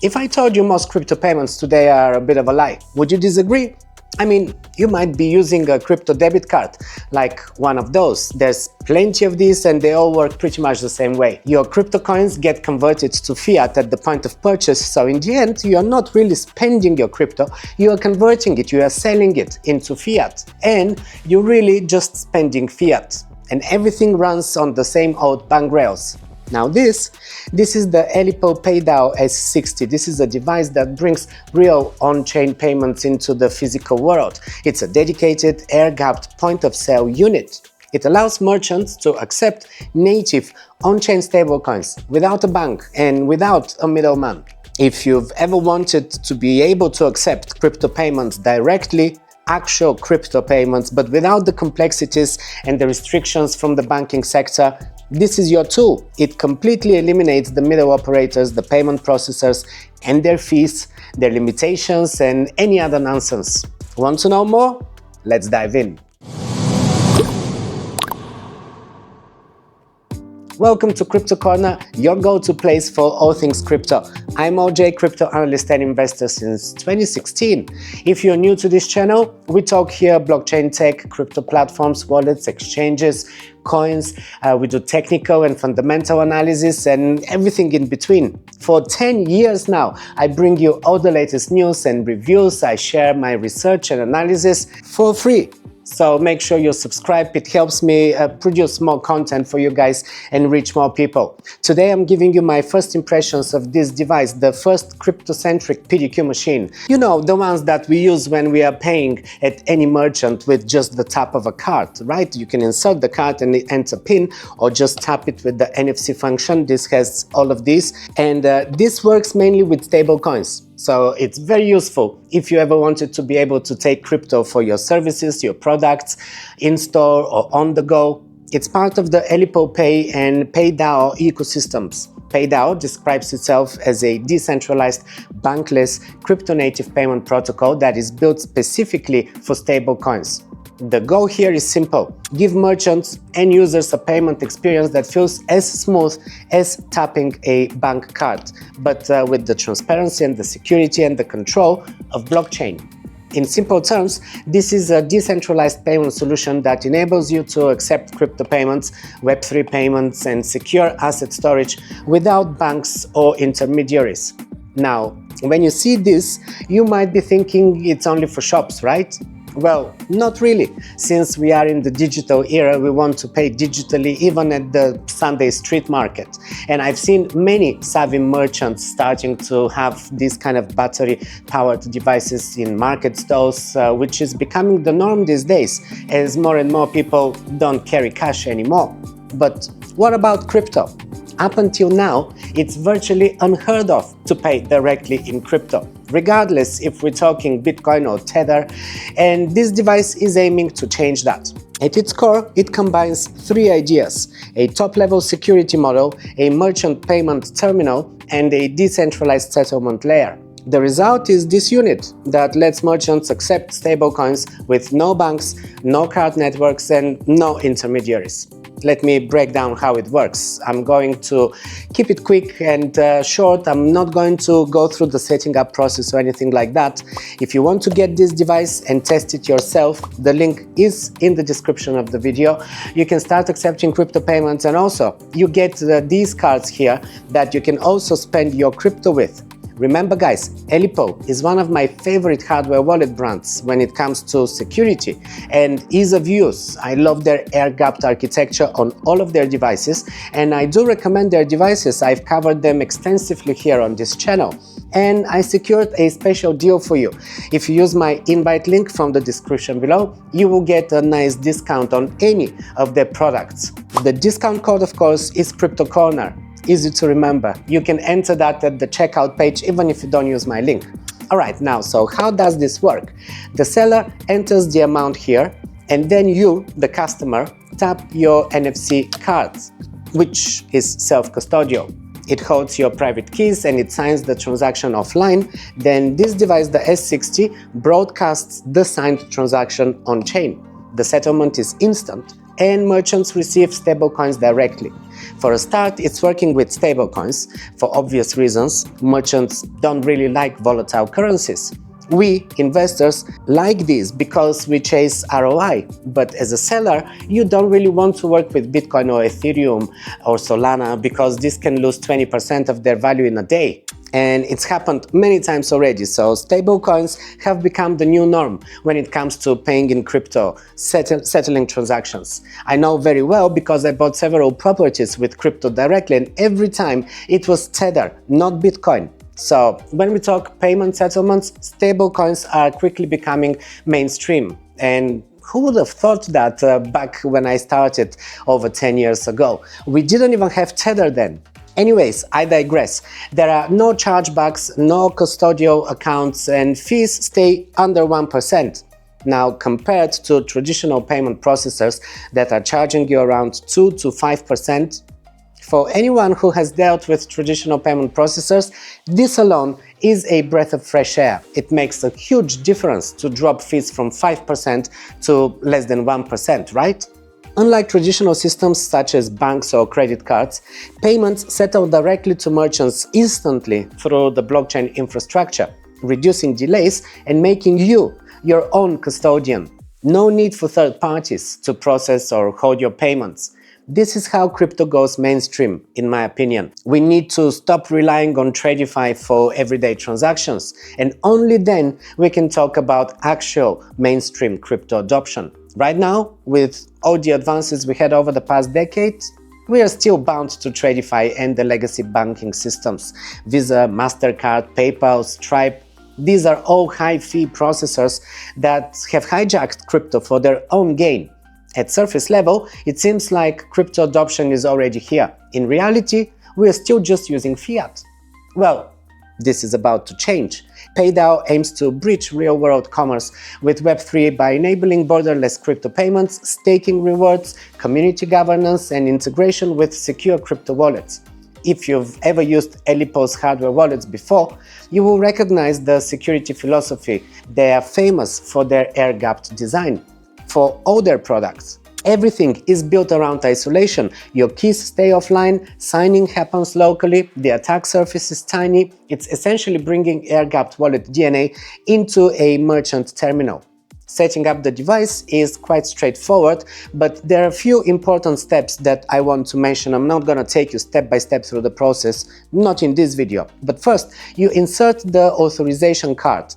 If I told you most crypto payments today are a bit of a lie, would you disagree? I mean, you might be using a crypto debit card, like one of those. There's plenty of these and they all work pretty much the same way. Your crypto coins get converted to fiat at the point of purchase, so in the end, you are not really spending your crypto, you are converting it, you are selling it into fiat. And you're really just spending fiat. And everything runs on the same old bank rails. Now this is the Alipo PayDao S60. This is a device that brings real on-chain payments into the physical world. It's a dedicated air-gapped point-of-sale unit. It allows merchants to accept native on-chain stablecoins without a bank and without a middleman. If you've ever wanted to be able to accept crypto payments directly, actual crypto payments, but without the complexities and the restrictions from the banking sector, this is your tool. It completely eliminates the middle operators, the payment processors, and their fees, their limitations, and any other nonsense. Want to know more? Let's dive in. Welcome to Crypto Corner, your go-to place for all things crypto. I'm OJ, crypto analyst and investor since 2016. If you're new to this channel, we talk here blockchain tech, crypto platforms, wallets, exchanges, coins. We do technical and fundamental analysis and everything in between. For 10 years now, I bring you all the latest news and reviews. I share my research and analysis for free. So make sure you subscribe, it helps me produce more content for you guys and reach more people. Today I'm giving you my first impressions of this device, the first crypto-centric PDQ machine. You know, the ones that we use when we are paying at any merchant with just the tap of a card, right? You can insert the card and it enter PIN or just tap it with the NFC function. This has all of these, and this works mainly with stable coins. So it's very useful if you ever wanted to be able to take crypto for your services, your products, in-store or on the go. It's part of the Alipo Pay and PayDao ecosystems. PayDao describes itself as a decentralized, bankless, crypto-native payment protocol that is built specifically for stablecoins. The goal here is simple: give merchants and users a payment experience that feels as smooth as tapping a bank card, but with the transparency and the security and the control of blockchain. In simple terms, this is a decentralized payment solution that enables you to accept crypto payments, Web3 payments, and secure asset storage without banks or intermediaries. Now, when you see this, you might be thinking it's only for shops, right? Well, not really. Since we are in the digital era, we want to pay digitally even at the Sunday street market. And I've seen many savvy merchants starting to have these kind of battery-powered devices in market stalls, which is becoming the norm these days, as more and more people don't carry cash anymore. But what about crypto? Up until now, it's virtually unheard of to pay directly in crypto, regardless if we're talking Bitcoin or Tether, and this device is aiming to change that. At its core, it combines three ideas: a top-level security model, a merchant payment terminal, and a decentralized settlement layer. The result is this unit that lets merchants accept stablecoins with no banks, no card networks, and no intermediaries. Let me break down how it works. I'm going to keep it quick and short. I'm not going to go through the setting up process or anything like that. If you want to get this device and test it yourself, the link is in the description of the video. You can start accepting crypto payments, and also you get these cards here that you can also spend your crypto with. Remember guys, Alipo is one of my favorite hardware wallet brands when it comes to security and ease of use. I love their air-gapped architecture on all of their devices, and I do recommend their devices. I've covered them extensively here on this channel. And I secured a special deal for you. If you use my invite link from the description below, you will get a nice discount on any of their products. The discount code, of course, is Crypto Corner. Easy to remember. You can enter that at the checkout page even if you don't use my link. Alright, now, so how does this work? The seller enters the amount here, and then you, the customer, tap your NFC card, which is self-custodial. It holds your private keys and it signs the transaction offline. Then this device, the S60, broadcasts the signed transaction on chain. The settlement is instant. and merchants receive stablecoins directly. For a start, it's working with stablecoins. For obvious reasons, merchants don't really like volatile currencies. We, investors, like these because we chase ROI, but as a seller, you don't really want to work with Bitcoin or Ethereum or Solana because this can lose 20% of their value in a day. And it's happened many times already, so stablecoins have become the new norm when it comes to paying in crypto, settling transactions. I know very well because I bought several properties with crypto directly, and every time it was Tether, not Bitcoin. So when we talk payment settlements, stablecoins are quickly becoming mainstream. And who would have thought that back when I started over 10 years ago? We didn't even have Tether then. Anyways, I digress. There are no chargebacks, no custodial accounts, and fees stay under 1%. Now, compared to traditional payment processors that are charging you around 2 to 5%, for anyone who has dealt with traditional payment processors, this alone is a breath of fresh air. It makes a huge difference to drop fees from 5% to less than 1%, right? Unlike traditional systems such as banks or credit cards, payments settle directly to merchants instantly through the blockchain infrastructure, reducing delays and making you your own custodian. No need for third parties to process or hold your payments. This is how crypto goes mainstream, in my opinion. We need to stop relying on TradFi for everyday transactions, and only then we can talk about actual mainstream crypto adoption. Right now, with all the advances we had over the past decade, we are still bound to TradFi and the legacy banking systems. Visa, MasterCard, PayPal, Stripe, these are all high-fee processors that have hijacked crypto for their own gain. At surface level, it seems like crypto adoption is already here. In reality, we are still just using fiat. Well, this is about to change. PayDao aims to bridge real-world commerce with Web3 by enabling borderless crypto payments, staking rewards, community governance, and integration with secure crypto wallets. If you've ever used Alipo's hardware wallets before, you will recognize the security philosophy. They are famous for their air-gapped design. For all their products, everything is built around isolation. Your keys stay offline, signing happens locally, the attack surface is tiny. It's essentially bringing air-gapped wallet DNA into a merchant terminal. Setting up the device is quite straightforward, but there are a few important steps that I want to mention. I'm not going to take you step by step through the process, not in this video. But first, you insert the authorization card.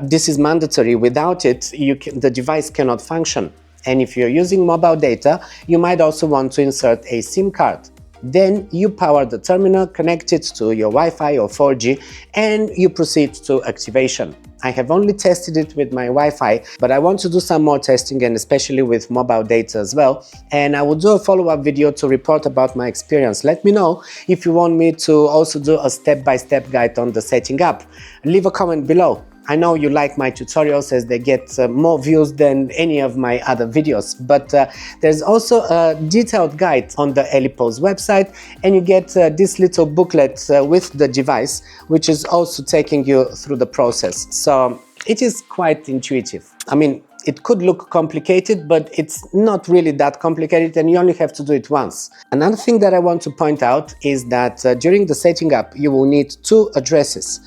This is mandatory. Without it, the device cannot function. And if you're using mobile data, you might also want to insert a SIM card. Then you power the terminal, connect it to your Wi-Fi or 4G, and you proceed to activation. I have only tested it with my Wi-Fi, but I want to do some more testing, and especially with mobile data as well. And I will do a follow-up video to report about my experience. Let me know if you want me to also do a step-by-step guide on the setting up. Leave a comment below. I know you like my tutorials as they get more views than any of my other videos, but there's also a detailed guide on the Alipo's website, and you get this little booklet with the device, which is also taking you through the process. So it is quite intuitive. I mean, it could look complicated, but it's not really that complicated, and you only have to do it once. Another thing that I want to point out is that during the setting up, you will need 2 addresses.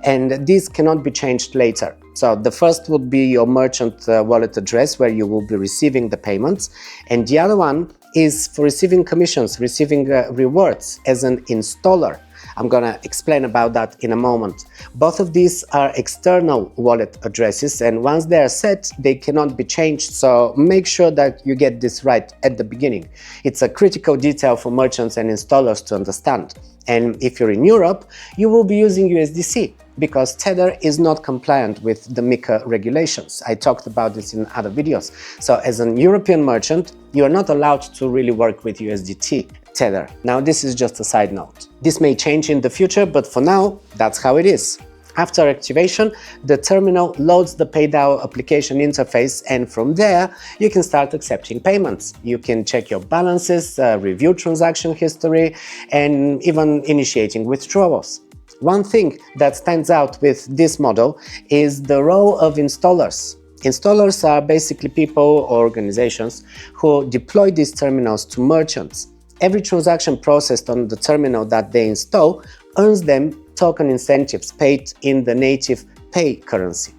And these cannot be changed later. So the first would be your merchant wallet address where you will be receiving the payments, and the other one is for receiving commissions, receiving rewards as an installer. I'm gonna explain about that in a moment. Both of these are external wallet addresses, and once they are set, they cannot be changed, so make sure that you get this right at the beginning. It's a critical detail for merchants and installers to understand. And if you're in Europe, you will be using USDC, because Tether is not compliant with the MiCA regulations. I talked about this in other videos. So as an European merchant, you are not allowed to really work with USDT Tether. Now, this is just a side note. This may change in the future, but for now, that's how it is. After activation, the terminal loads the PayDao application interface, and from there, you can start accepting payments. You can check your balances, review transaction history, and even initiating withdrawals. One thing that stands out with this model is the role of installers. Installers are basically people or organizations who deploy these terminals to merchants. Every transaction processed on the terminal that they install earns them token incentives paid in the native pay currency.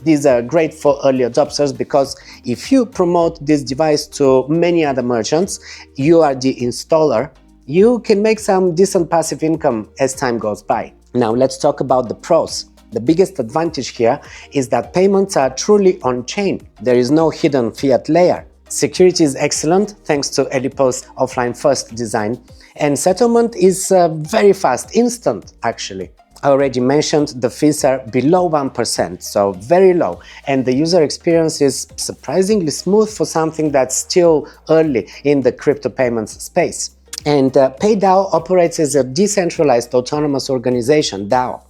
These are great for early adopters because if you promote this device to many other merchants, you are the installer, you can make some decent passive income as time goes by. Now let's talk about the pros. The biggest advantage here is that payments are truly on-chain. There is no hidden fiat layer. Security is excellent thanks to Alipo's offline-first design, and settlement is very fast, instant actually. I already mentioned the fees are below 1%, so very low, and the user experience is surprisingly smooth for something that's still early in the crypto payments space. And PayDao operates as a decentralized autonomous organization, DAO,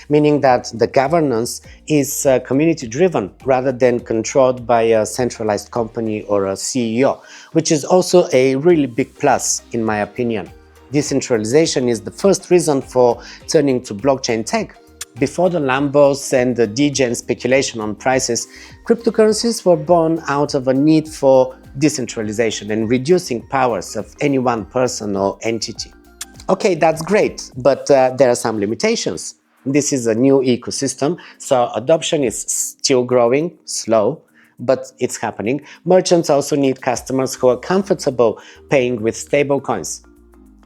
meaning that the governance is community-driven rather than controlled by a centralized company or a CEO, which is also a really big plus in my opinion. Decentralization is the first reason for turning to blockchain tech. Before the Lambos and the degen speculation on prices, cryptocurrencies were born out of a need for decentralization and reducing powers of any one person or entity. Okay, that's great, but there are some limitations. This is a new ecosystem, so adoption is still growing, slow, but it's happening. Merchants also need customers who are comfortable paying with stablecoins.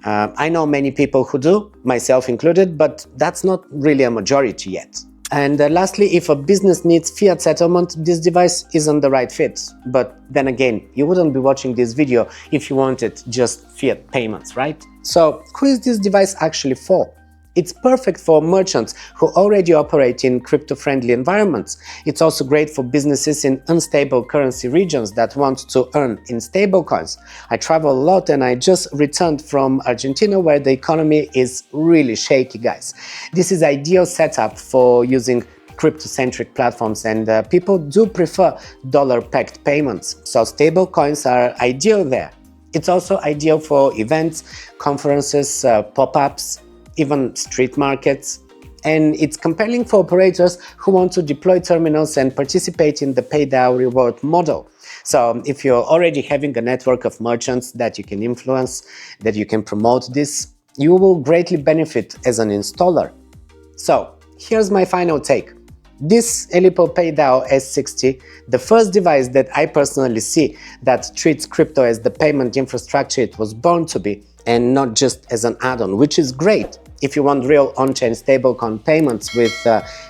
I know many people who do, myself included, but that's not really a majority yet. And lastly, if a business needs fiat settlement, this device isn't the right fit. But then again, you wouldn't be watching this video if you wanted just fiat payments, right? So who is this device actually for? It's perfect for merchants who already operate in crypto-friendly environments. It's also great for businesses in unstable currency regions that want to earn in stablecoins. I travel a lot and I just returned from Argentina where the economy is really shaky, guys. This is ideal setup for using crypto-centric platforms, and people do prefer dollar-pegged payments, so stablecoins are ideal there. It's also ideal for events, conferences, pop-ups, even street markets, and it's compelling for operators who want to deploy terminals and participate in the PayDao reward model. So if you're already having a network of merchants that you can influence, that you can promote this, you will greatly benefit as an installer. So here's my final take. This Alipo PayDao S60, the first device that I personally see that treats crypto as the payment infrastructure it was born to be, and not just as an add-on, which is great if you want real on-chain stablecoin payments with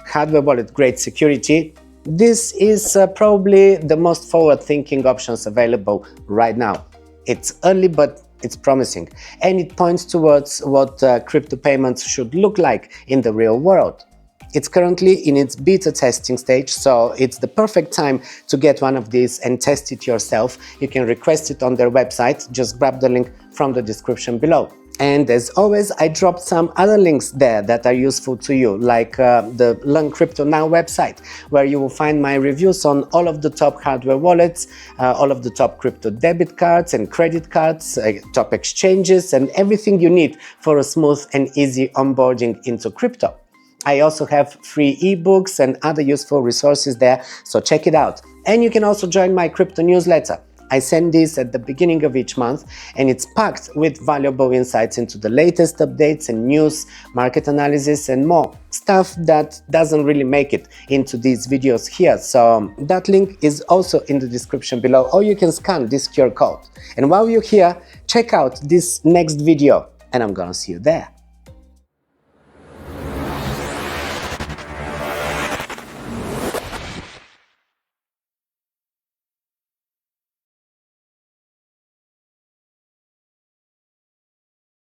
hardware wallet-grade security. This is probably the most forward-thinking options available right now. It's early, but it's promising, and it points towards what crypto payments should look like in the real world. It's currently in its beta testing stage, so it's the perfect time to get one of these and test it yourself. You can request it on their website, just grab the link from the description below. And as always, I dropped some other links there that are useful to you, like the Learn Crypto Now website, where you will find my reviews on all of the top hardware wallets, all of the top crypto debit cards and credit cards, top exchanges, and everything you need for a smooth and easy onboarding into crypto. I also have free ebooks and other useful resources there, so check it out. And you can also join my crypto newsletter. I send this at the beginning of each month, and it's packed with valuable insights into the latest updates and news, market analysis, and more. Stuff that doesn't really make it into these videos here, so that link is also in the description below, or you can scan this QR code. And while you're here, check out this next video, and I'm gonna see you there.